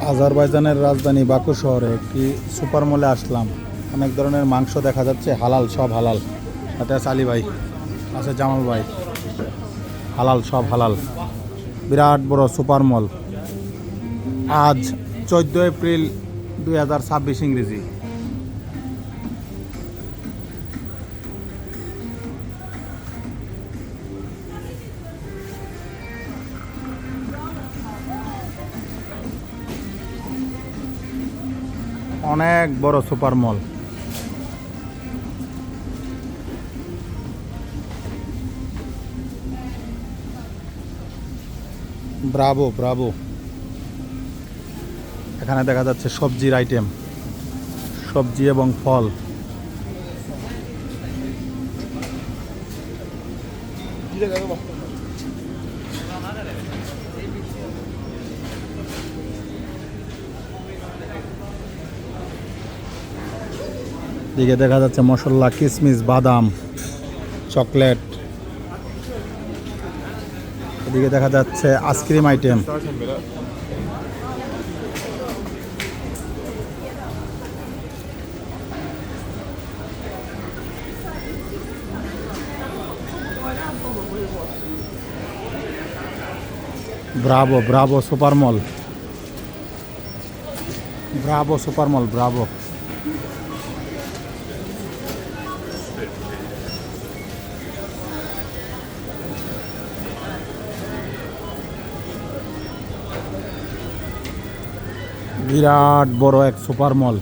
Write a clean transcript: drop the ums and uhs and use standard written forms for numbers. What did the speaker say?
আজারবাইজানের রাজধানী বাকু শহরে একটি সুপার মলে আসলাম। অনেক ধরনের মাংস দেখা যাচ্ছে, হালাল, সব হালাল। তাতে আছে আলী ভাই, আছে জামাল ভাই, হালাল, সব হালাল। বিরাট বড় সুপার মল। আজ 14 এপ্রিল 2026 ইংরেজি। অনেক বড় সুপার মল। Bravo Bravo. এখানে দেখা যাচ্ছে সবজির আইটেম, সবজি এবং ফল। দিকে দেখা যাচ্ছে মশলা, কিশমিশ, বাদাম, চকলেট। এদিকে দেখা যাচ্ছে ice cream item. Bravo bravo super mall, bravo super mall, bravo. বিরাট বড় এক সুপার মল।